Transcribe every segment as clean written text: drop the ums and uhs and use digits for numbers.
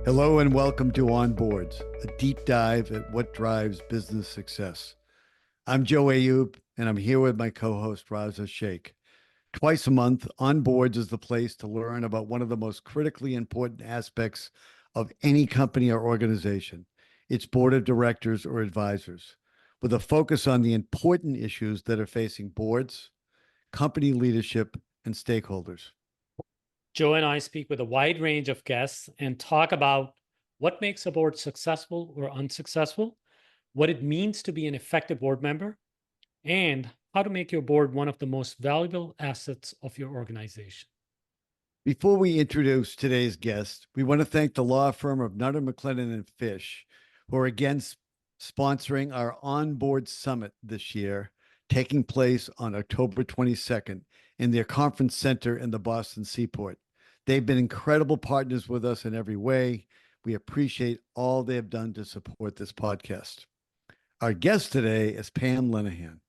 Hello and welcome to Onboards, a deep dive at what drives business success. I'm Joe Ayoub, and I'm here with my co-host Raza Shaikh. Twice a month, Onboards is the place to learn about one of the most critically important aspects of any company or organization, its board of directors or advisors, with a focus on the important issues that are facing boards, company leadership, and stakeholders. Joe and I speak with a wide range of guests and talk about what makes a board successful or unsuccessful, what it means to be an effective board member, and how to make your board one of the most valuable assets of your organization. Before we introduce today's guest, we want to thank the law firm of Nutter, McLennan and Fish, who are again sponsoring our Onboard Summit this year, taking place on October 22nd in their conference center in the Boston Seaport. They've been incredible partners with us in every way. We appreciate all they have done to support this podcast. Our guest today is Pam Lenehan.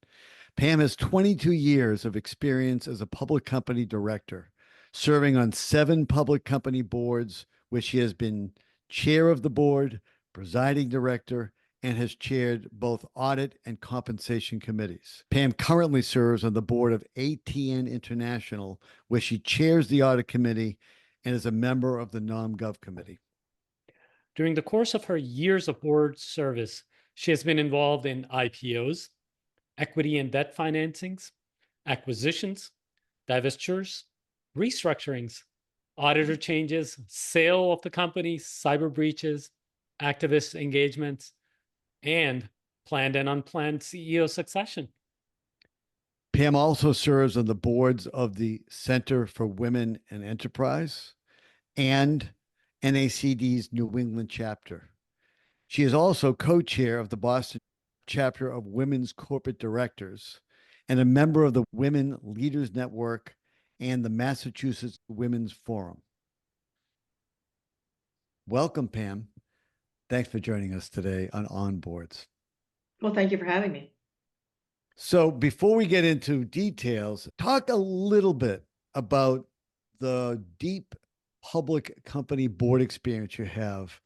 Pam has 22 years of experience as a public company director, serving on 7 public company boards, where she has been chair of the board, presiding director, and has chaired both audit and compensation committees. Pam currently serves on the board of ATN International, where she chairs the audit committee and is a member of the Nom/Gov committee. During the course of her years of board service, she has been involved in IPOs, equity and debt financings, acquisitions, divestitures, restructurings, auditor changes, sale of the company, cyber breaches, activist engagements, and planned and unplanned CEO succession. Pam also serves on the boards of the Center for Women and Enterprise and NACD's New England chapter. She is also co-chair of the Boston chapter of Women's Corporate Directors and a member of the Women Leaders Network and the Massachusetts Women's Forum. Welcome, Pam. Thanks for joining us today on Onboards. Well, thank you for having me. So before we get into details, talk a little bit about the deep public company board experience you have.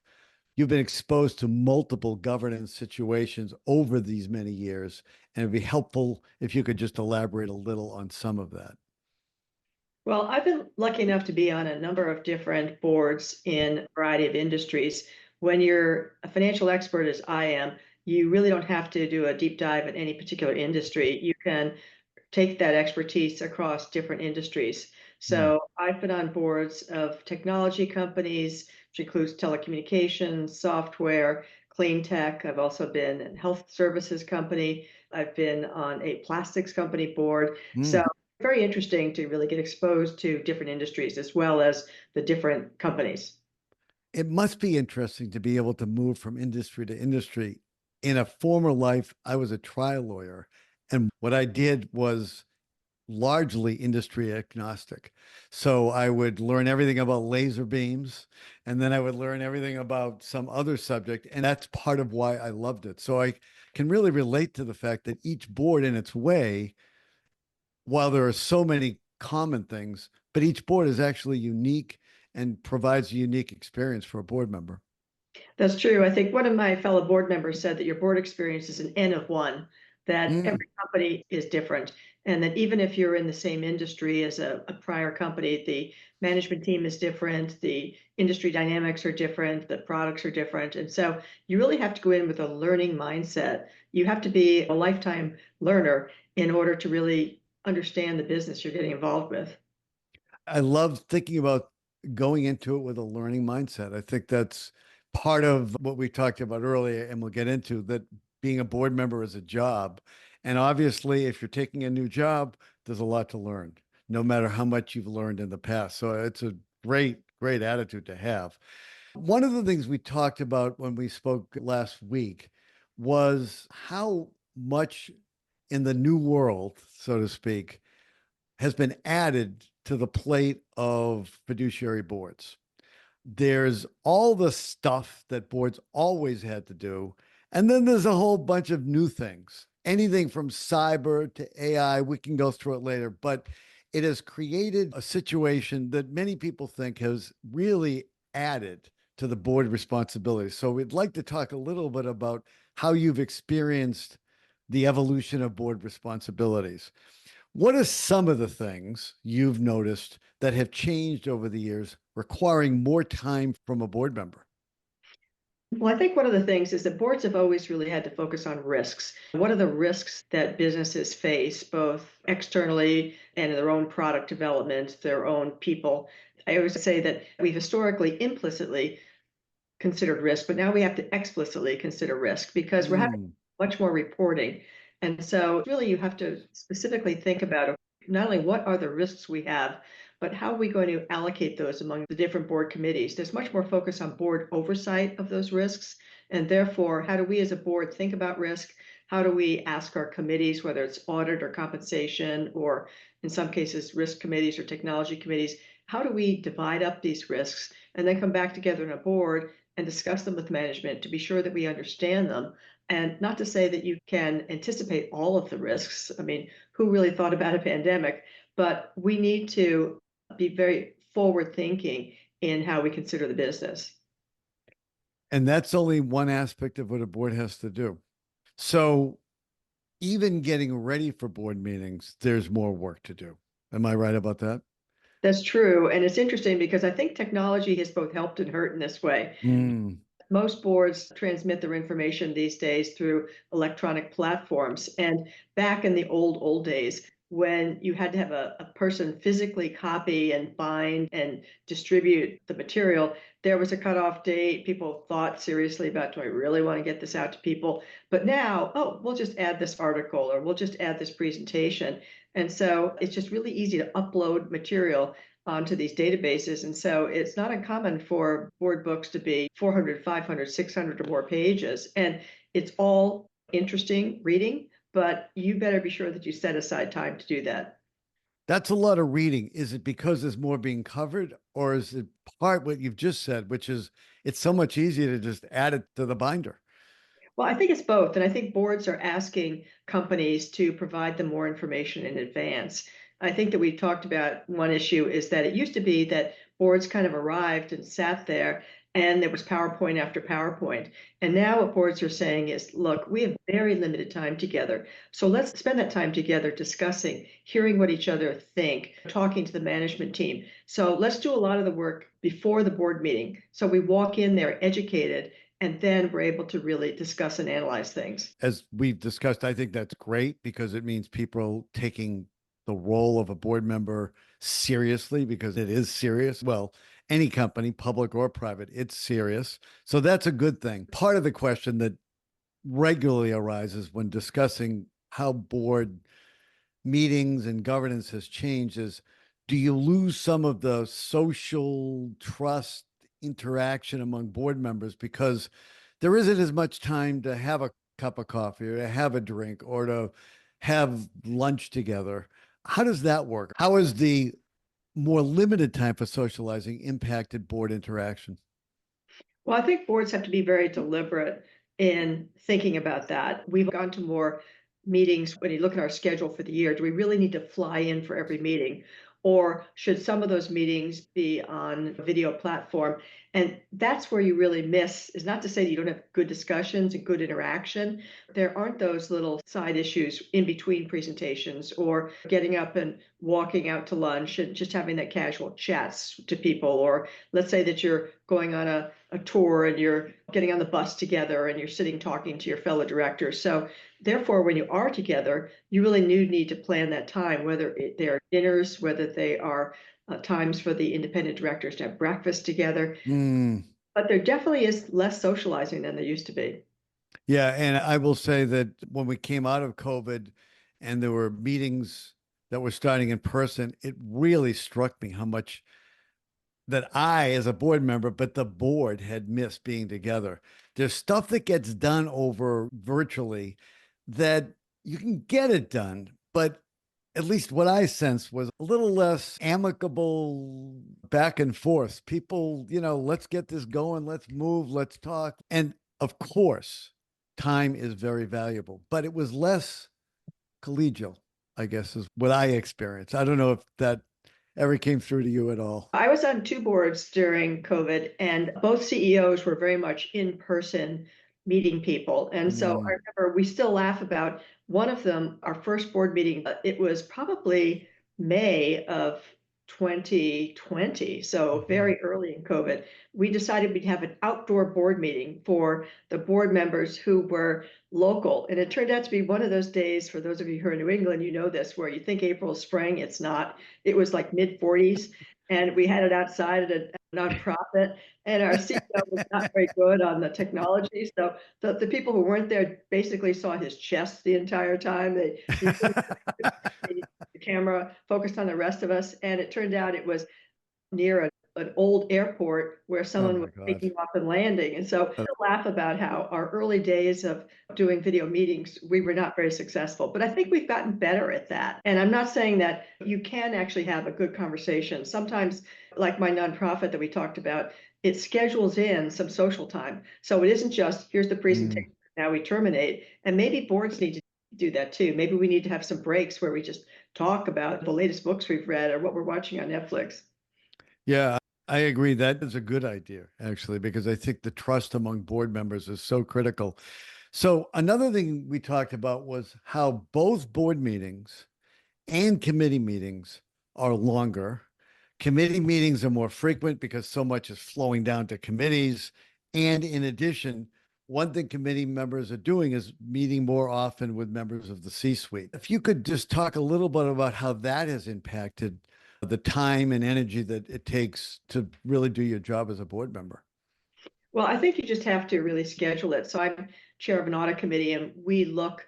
You've been exposed to multiple governance situations over these many years, and it'd be helpful if you could just elaborate a little on some of that. Well, I've been lucky enough to be on a number of different boards in a variety of industries. When you're a financial expert, as I am, you really don't have to do a deep dive in any particular industry. You can take that expertise across different industries. So I've been on boards of technology companies, which includes telecommunications, software, clean tech. I've also been in a health services company. I've been on a plastics company board. So very interesting to really get exposed to different industries as well as the different companies. It must be interesting to be able to move from industry to industry. In a former life, I was a trial lawyer, and what I did was largely industry agnostic. So I would learn everything about laser beams, and then I would learn everything about some other subject. And that's part of why I loved it. So I can really relate to the fact that each board in its way, while there are so many common things, but each board is actually unique and provides a unique experience for a board member. That's true. I think one of my fellow board members said that your board experience is an N of one, that every company is different. And that even if you're in the same industry as a prior company, the management team is different, the industry dynamics are different, the products are different. And so you really have to go in with a learning mindset. You have to be a lifetime learner in order to really understand the business you're getting involved with. I love thinking about going into it with a learning mindset. I think that's part of what we talked about earlier, and we'll get into that. Being a board member is a job. And obviously, if you're taking a new job, there's a lot to learn, no matter how much you've learned in the past. So it's a great, great attitude to have. One of the things we talked about when we spoke last week was how much in the new world, so to speak, has been added to the plate of fiduciary boards. There's all the stuff that boards always had to do. And then there's a whole bunch of new things, anything from cyber to AI. We can go through it later, but it has created a situation that many people think has really added to the board responsibilities. So we'd like to talk a little bit about how you've experienced the evolution of board responsibilities. What are some of the things you've noticed that have changed over the years, requiring more time from a board member? Well, I think one of the things is that boards have always really had to focus on risks. What are the risks that businesses face, both externally and in their own product development, their own people? I always say that we've historically implicitly considered risk, but now we have to explicitly consider risk because we're having Mm. much more reporting. And so really you have to specifically think about not only what are the risks we have, but how are we going to allocate those among the different board committees? There's much more focus on board oversight of those risks. And therefore, how do we as a board think about risk? How do we ask our committees, whether it's audit or compensation, or in some cases, risk committees or technology committees, how do we divide up these risks and then come back together in a board and discuss them with management to be sure that we understand them? And not to say that you can anticipate all of the risks. I mean, who really thought about a pandemic? But we need to be very forward thinking in how we consider the business. And that's only one aspect of what a board has to do. So even getting ready for board meetings, there's more work to do. Am I right about that? That's true. And it's interesting because I think technology has both helped and hurt in this way. Mm. Most boards transmit their information these days through electronic platforms. And back in the old days, when you had to have a person physically copy and bind and distribute the material, there was a cutoff date. People thought seriously about, do I really want to get this out to people? But now, oh, we'll just add this article or we'll just add this presentation. And so it's just really easy to upload material onto these databases. And so it's not uncommon for board books to be 400, 500, 600 or more pages. And it's all interesting reading, but you better be sure that you set aside time to do that. That's a lot of reading. Is it because there's more being covered, or is it part what you've just said, which is it's so much easier to just add it to the binder? Well, I think it's both. And I think boards are asking companies to provide them more information in advance. I think that we talked about one issue is that it used to be that boards kind of arrived and sat there and there was PowerPoint after PowerPoint. And now what boards are saying is, look, we have very limited time together. So let's spend that time together discussing, hearing what each other think, talking to the management team. So let's do a lot of the work before the board meeting. So we walk in there educated and then we're able to really discuss and analyze things. As we've discussed, I think that's great because it means people taking the role of a board member seriously because it is serious. Well, any company, public or private, it's serious. So that's a good thing. Part of the question that regularly arises when discussing how board meetings and governance has changed is, do you lose some of the social trust interaction among board members because there isn't as much time to have a cup of coffee or to have a drink or to have lunch together? How does that work? How has the more limited time for socializing impacted board interaction? Well, I think boards have to be very deliberate in thinking about that. We've gone to more meetings. When you look at our schedule for the year, do we really need to fly in for every meeting? Or should some of those meetings be on a video platform? And that's where you really miss, is not to say that you don't have good discussions and good interaction. There aren't those little side issues in between presentations or getting up and walking out to lunch and just having that casual chats to people. Or let's say that you're going on a tour and you're getting on the bus together and you're sitting talking to your fellow directors. So therefore, when you are together, you really do need to plan that time, whether they are dinners, whether they are times for the independent directors to have breakfast together. Mm. But there definitely is less socializing than there used to be. Yeah. And I will say that when we came out of COVID and there were meetings that were starting in person, it really struck me how much that I, as a board member, but the board had missed being together. There's stuff that gets done over virtually that you can get it done, but at least what I sensed was a little less amicable back and forth. People, let's get this going, let's move, let's talk. And of course, time is very valuable, but it was less collegial, I guess, is what I experienced. I don't know if that ever came through to you at all? I was on two boards during COVID, and both CEOs were very much in person meeting people. And so I Mm, remember we still laugh about one of them, our first board meeting, it was probably May of 2020, so mhm. very early in COVID. We decided we'd have an outdoor board meeting for the board members who were local. And it turned out to be one of those days, for those of you who are in New England, you know this, where you think April is spring, it's not. It was like mid 40s, and we had it outside at a nonprofit. And our CEO was not very good on the technology, so the people who weren't there basically saw his chest the entire time. We couldn't see the camera focused on the rest of us, and it turned out it was near an old airport where Oh someone was my God. taking off and landing. And so Uh, we laugh about how our early days of doing video meetings, we were not very successful. But I think we've gotten better at that. And I'm not saying that you can actually have a good conversation. Sometimes, like my nonprofit that we talked about, it schedules in some social time. So it isn't just here's the mm. presentation, now we terminate. And maybe boards need to do that too. Maybe we need to have some breaks where we just talk about the latest books we've read or what we're watching on Netflix. Yeah, I agree. That is a good idea, actually, because I think the trust among board members is so critical. So, another thing we talked about was how both board meetings and committee meetings are longer. Committee meetings are more frequent because so much is flowing down to committees. And in addition, one thing committee members are doing is meeting more often with members of the C-suite. If you could just talk a little bit about how that has impacted the time and energy that it takes to really do your job as a board member. Well, I think you just have to really schedule it. So I'm chair of an audit committee, and we look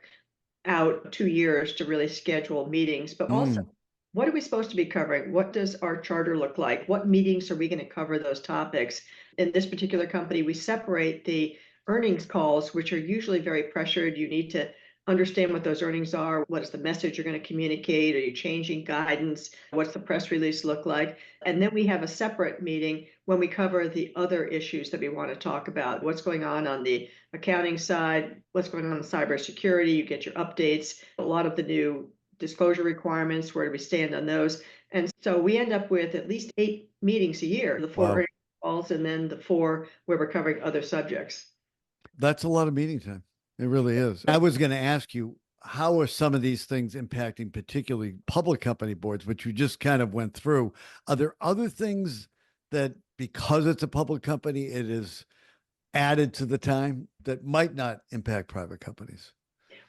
out 2 years to really schedule meetings, but also Mm, what are we supposed to be covering? What does our charter look like? What meetings are we going to cover those topics? In this particular company, we separate the earnings calls, which are usually very pressured. You need to understand what those earnings are. What is the message you're going to communicate? Are you changing guidance? What's the press release look like? And then we have a separate meeting when we cover the other issues that we want to talk about. What's going on the accounting side, what's going on in cybersecurity, you get your updates, a lot of the new disclosure requirements, where do we stand on those? And so we end up with at least 8 meetings a year, the four wow. earnings calls and then the four where we're covering other subjects. That's a lot of meeting time. It really is. I was going to ask you, how are some of these things impacting particularly public company boards, which you just kind of went through? Are there other things that, because it's a public company, it is added to the time that might not impact private companies?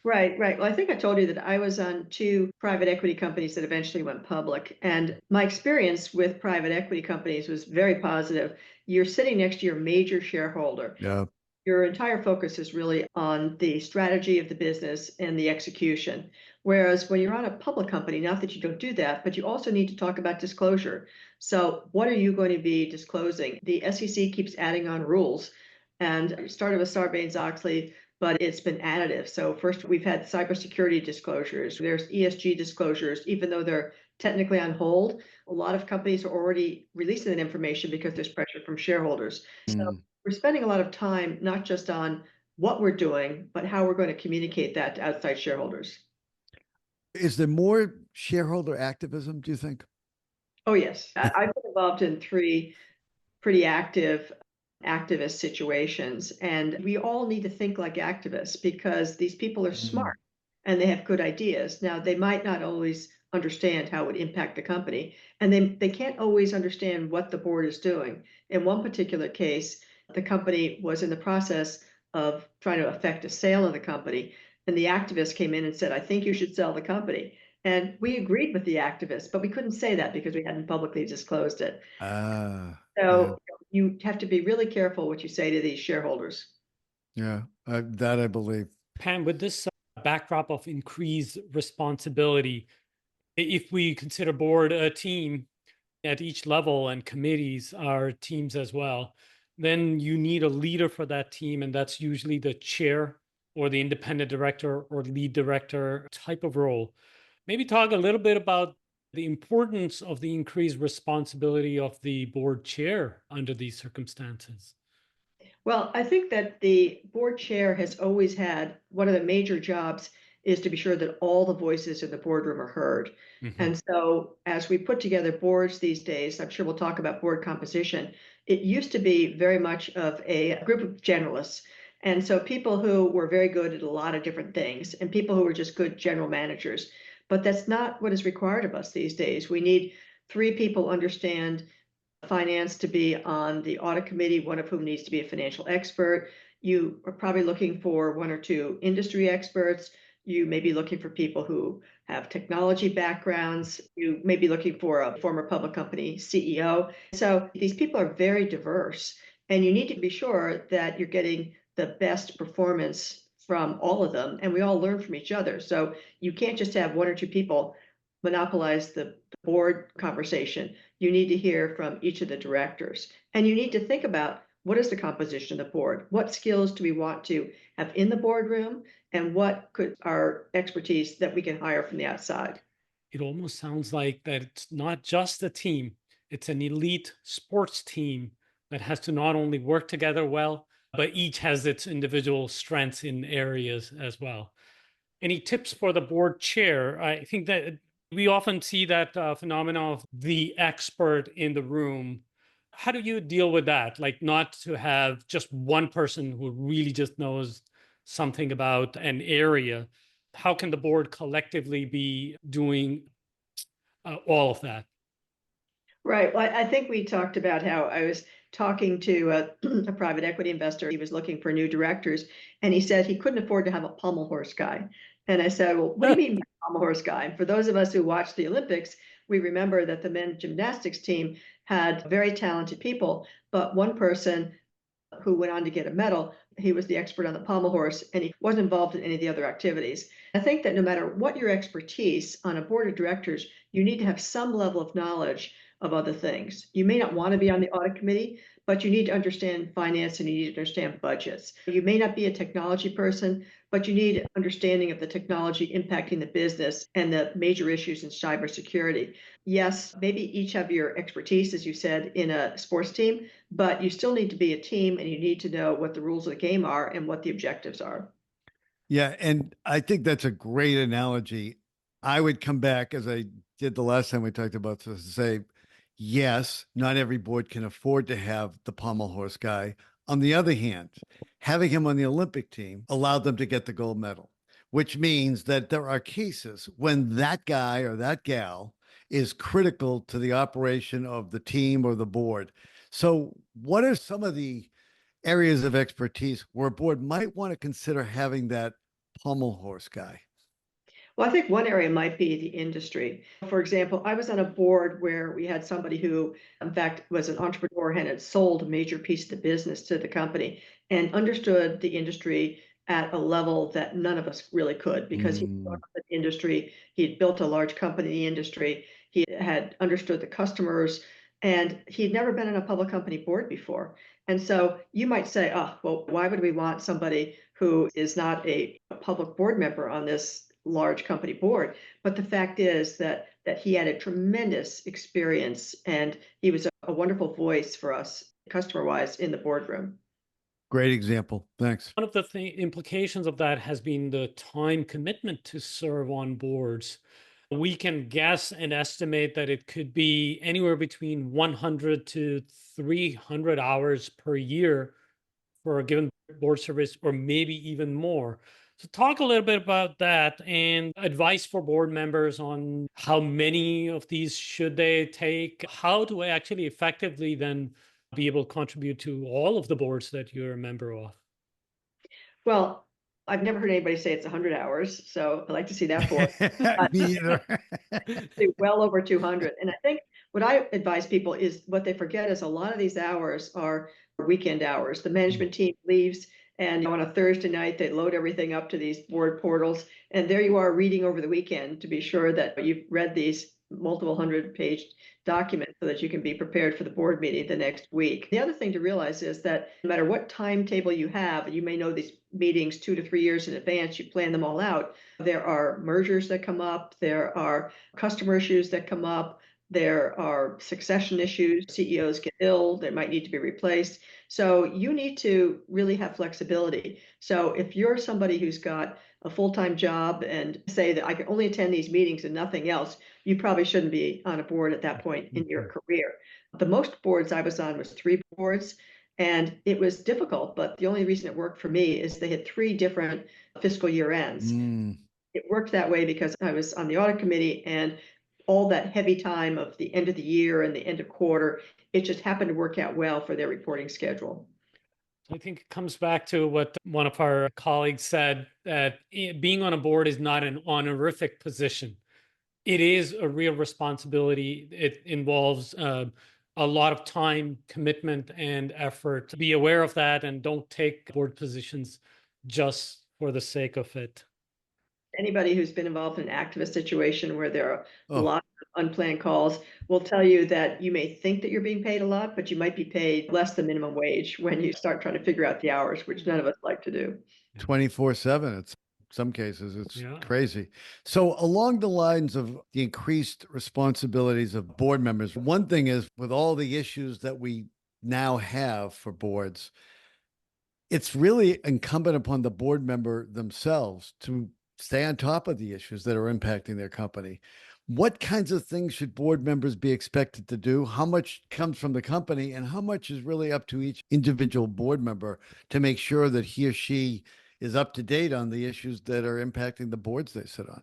Right, right. Well, I think I told you that I was on two private equity companies that eventually went public. And my experience with private equity companies was very positive. You're sitting next to your major shareholder. Yeah. Your entire focus is really on the strategy of the business and the execution. Whereas when you're on a public company, not that you don't do that, but you also need to talk about disclosure. So, what are you going to be disclosing? The SEC keeps adding on rules, and it started with Sarbanes-Oxley, but it's been additive. So, first, we've had cybersecurity disclosures, there's ESG disclosures, even though they're technically on hold. A lot of companies are already releasing that information because there's pressure from shareholders. So, Mm. we're spending a lot of time not just on what we're doing, but how we're going to communicate that to outside shareholders. Is there more shareholder activism, do you think? Oh, yes. I've been involved in three pretty active activist situations, and we all need to think like activists because these people are Mm. smart and they have good ideas. Now, they might not always understand how it would impact the company, and they can't always understand what the board is doing. In one particular case, the company was in the process of trying to effect a sale of the company, and the activist came in and said, I think you should sell the company. And we agreed with the activist, but we couldn't say that because we hadn't publicly disclosed it. Ah, yeah, So you have to be really careful what you say to these shareholders. yeah, that I believe. Pam, with this backdrop of increased responsibility, if we consider board a team at each level and committees are teams as well, then you need a leader for that team. And that's usually the chair or the independent director or lead director type of role. Maybe talk a little bit about the importance of the increased responsibility of the board chair under these circumstances. Well, I think that the board chair has always had one of the major jobs is to be sure that all the voices in the boardroom are heard. And so as we put together boards these days, I'm sure we'll talk about board composition. It used to be very much of a group of generalists. And so people who were very good at a lot of different things and people who were just good general managers. But that's not what is required of us these days. We need 3 people understand finance to be on the audit committee, one of whom needs to be a financial expert. You are probably looking for 1 or 2 industry experts. You may be looking for people who have technology backgrounds. You may be looking for a former public company CEO. So these people are very diverse, and you need to be sure that you're getting the best performance from all of them, and we all learn from each other. So you can't just have 1 or 2 people monopolize the board conversation. You need to hear from each of the directors, and you need to think about what is the composition of the board? What skills do we want to have in the boardroom? And what could our expertise that we can hire from the outside? It almost sounds like that it's not just a team, it's an elite sports team that has to not only work together well, but each has its individual strengths in areas as well. Any tips for the board chair? I think that we often see that phenomenon of the expert in the room. How do you deal with that? Like, not to have just one person who really just knows something about an area. How can the board collectively be doing all of that? Right. Well, I think we talked about how I was talking to a private equity investor. He was looking for new directors, and he said he couldn't afford to have a pommel horse guy. And I said, well, what do you mean by pommel horse guy? And for those of us who watched the Olympics, we remember that the men's gymnastics team had very talented people, but one person who went on to get a medal, he was the expert on the pommel horse, and he wasn't involved in any of the other activities. I think that no matter what your expertise on a board of directors, you need to have some level of knowledge of other things. You may not want to be on the audit committee, but you need to understand finance and you need to understand budgets. You may not be a technology person, but you need understanding of the technology impacting the business and the major issues in cybersecurity. Yes, maybe each have your expertise, as you said, in a sports team, but you still need to be a team and you need to know what the rules of the game are and what the objectives are. Yeah, and I think that's a great analogy. I would come back, as I did the last time we talked about this, to say, yes, not every board can afford to have the pommel horse guy. On the other hand, having him on the Olympic team allowed them to get the gold medal, which means that there are cases when that guy or that gal is critical to the operation of the team or the board. So, what are some of the areas of expertise where a board might want to consider having that pommel horse guy? Well, I think one area might be the industry. For example, I was on a board where we had somebody who, in fact, was an entrepreneur and had sold a major piece of the business to the company and understood the industry at a level that none of us really could because he was in the industry, he had built a large company in the industry, he had understood the customers, and he'd never been on a public company board before. And so you might say, oh, well, why would we want somebody who is not a public board member on this large company board? But the fact is that he had a tremendous experience and he was a wonderful voice for us customer wise in the boardroom. Great example. Thanks. One of the implications of that has been the time commitment to serve on boards. We can guess and estimate that it could be anywhere between 100 to 300 hours per year for a given board service, or maybe even more. So talk a little bit about that and advice for board members on how many of these should they take, how to actually effectively then be able to contribute to all of the boards that you're a member of. Well, I've never heard anybody say it's 100 hours, so I'd like to see that for Me either. well over 200. And I think what I advise people is what they forget is a lot of these hours are weekend hours. The management team leaves, and on a Thursday night, they load everything up to these board portals. And there you are reading over the weekend to be sure that you've read these multiple 100-page documents so that you can be prepared for the board meeting the next week. The other thing to realize is that no matter what timetable you have, you may know these meetings 2 to 3 years in advance, you plan them all out. There are mergers that come up, there are customer issues that come up, There are succession issues. CEOs get ill, they might need to be replaced. So you need to really have flexibility. So if you're somebody who's got a full-time job and say that I can only attend these meetings and nothing else, you probably shouldn't be on a board at that point in your career. The most boards I was on was 3 boards, and it was difficult, but the only reason it worked for me is they had 3 different fiscal year ends. Mm. It worked that way because I was on the audit committee, and all that heavy time of the end of the year and the end of quarter, it just happened to work out well for their reporting schedule. I think it comes back to what one of our colleagues said, that being on a board is not an honorific position. It is a real responsibility. It involves a lot of time, commitment, and effort. Be aware of that and don't take board positions just for the sake of it. Anybody who's been involved in an activist situation where there are Oh, lots of unplanned calls will tell you that you may think that you're being paid a lot, but you might be paid less than minimum wage when you start trying to figure out the hours, which none of us like to do. 24/7. It's some cases, it's Yeah. crazy. So along the lines of the increased responsibilities of board members, one thing is with all the issues that we now have for boards, it's really incumbent upon the board member themselves to stay on top of the issues that are impacting their company. What kinds of things should board members be expected to do? How much comes from the company, and how much is really up to each individual board member to make sure that he or she is up to date on the issues that are impacting the boards they sit on?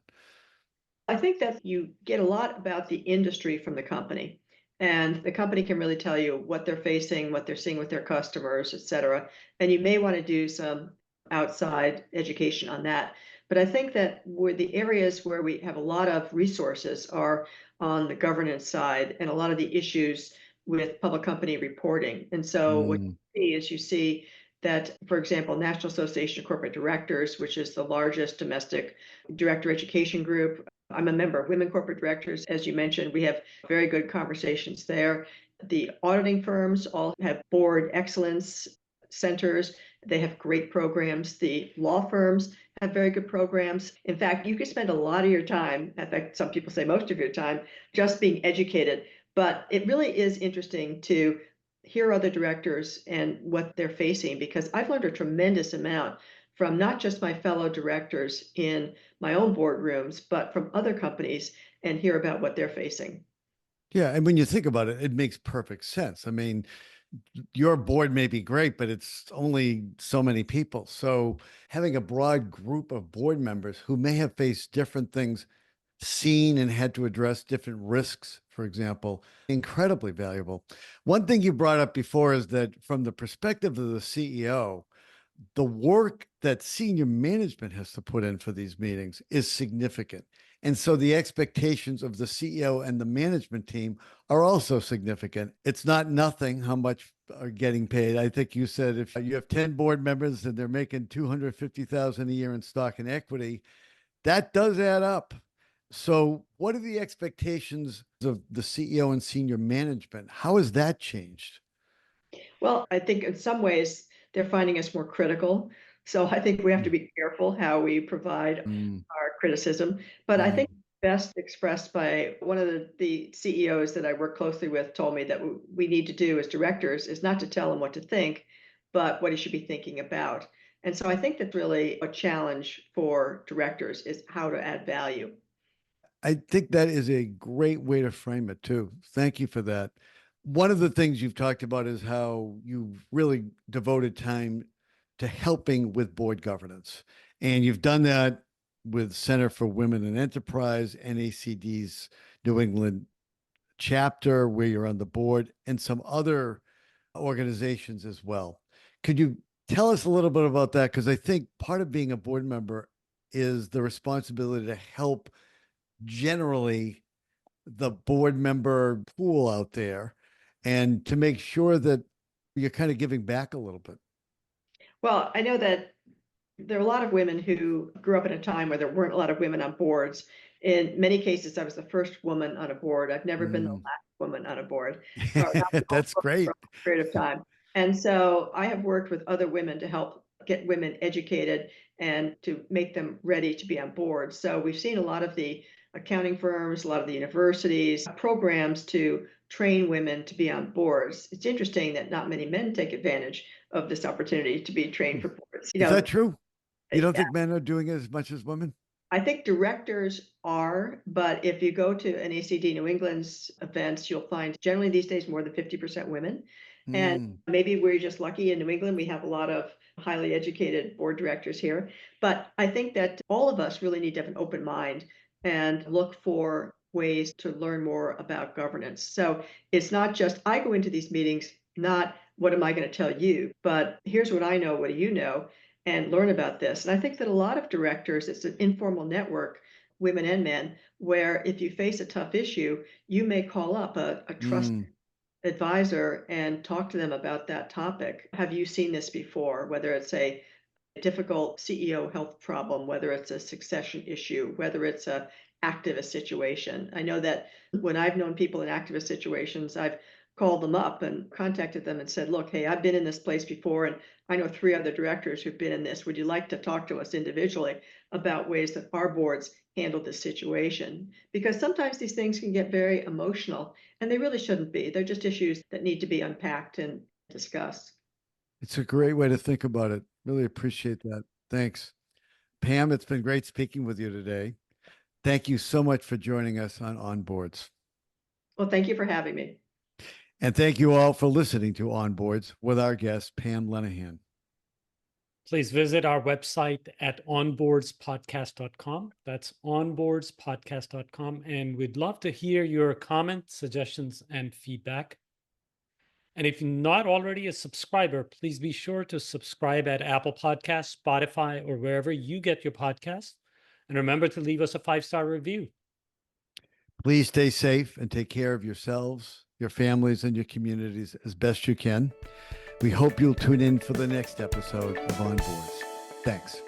I think that you get a lot about the industry from the company. And the company can really tell you what they're facing, what they're seeing with their customers, et cetera. And you may want to do some outside education on that. But I think that where the areas where we have a lot of resources are on the governance side and a lot of the issues with public company reporting. And so what Mm. you see is you see that, for example, National Association of Corporate Directors, which is the largest domestic director education group. I'm a member of Women Corporate Directors. As you mentioned, we have very good conversations there. The auditing firms all have board excellence centers. They have great programs. The law firms have very good programs. In fact, you can spend a lot of your time, in fact, some people say most of your time, just being educated. But it really is interesting to hear other directors and what they're facing, because I've learned a tremendous amount from not just my fellow directors in my own boardrooms, but from other companies, and hear about what they're facing. Yeah, and when you think about it, it makes perfect sense. I mean, your board may be great, but it's only so many people. So having a broad group of board members who may have faced different things, seen and had to address different risks, for example, incredibly valuable. One thing you brought up before is that from the perspective of the CEO, the work that senior management has to put in for these meetings is significant. And so the expectations of the CEO and the management team are also significant. It's not nothing how much are getting paid. I think you said if you have 10 board members and they're making 250,000 a year in stock and equity, that does add up. So what are the expectations of the CEO and senior management? How has that changed? Well, I think in some ways they're finding us more critical. So I think we have to be careful how we provide Mm, our criticism. But I mm. think best expressed by one of the CEOs that I work closely with told me that we need to do as directors is not to tell him what to think, but what he should be thinking about. And so I think that's really a challenge for directors, is how to add value. I think that is a great way to frame it too. Thank you for that. One of the things you've talked about is how you've really devoted time to helping with board governance. And you've done that with Center for Women in Enterprise, NACD's New England chapter, where you're on the board, and some other organizations as well. Could you tell us a little bit about that? Because I think part of being a board member is the responsibility to help generally the board member pool out there and to make sure that you're kind of giving back a little bit. Well, I know that there are a lot of women who grew up in a time where there weren't a lot of women on boards. In many cases, I was the first woman on a board. I've never been the Mm. last woman on a board, or not the only That's woman for great. a period of time. And so I have worked with other women to help get women educated and to make them ready to be on board. So we've seen a lot of the accounting firms, a lot of the universities, programs to train women to be on boards. It's interesting that not many men take advantage of this opportunity to be trained for boards. Is that true? You don't yeah, think men are doing it as much as women? I think directors are, but if you go to an ACD New England's events, you'll find generally these days more than 50% women. And Mm, maybe we're just lucky in New England. We have a lot of highly educated board directors here. But I think that all of us really need to have an open mind and look for ways to learn more about governance. So it's not just I go into these meetings, not what am I going to tell you, but here's what I know, what do you know? And learn about this. And I think that a lot of directors, it's an informal network, women and men, where if you face a tough issue, you may call up a trusted mm. advisor and talk to them about that topic. Have you seen this before? Whether it's a difficult CEO health problem, whether it's a succession issue, whether it's a activist situation. I know that when I've known people in activist situations, I've called them up and contacted them and said, look, hey, I've been in this place before, and I know 3 other directors who've been in this. Would you like to talk to us individually about ways that our boards handle this situation? Because sometimes these things can get very emotional, and they really shouldn't be. They're just issues that need to be unpacked and discussed. It's a great way to think about it. Really appreciate that. Thanks. Pam, it's been great speaking with you today. Thank you so much for joining us on Onboards. Well, thank you for having me. And thank you all for listening to Onboards with our guest, Pam Lenehan. Please visit our website at onboardspodcast.com. That's onboardspodcast.com. And we'd love to hear your comments, suggestions, and feedback. And if you're not already a subscriber, please be sure to subscribe at Apple Podcasts, Spotify, or wherever you get your podcasts. And remember to leave us a 5-star review. Please stay safe and take care of yourselves, your families, and your communities as best you can. We hope you'll tune in for the next episode of On Boards. Thanks.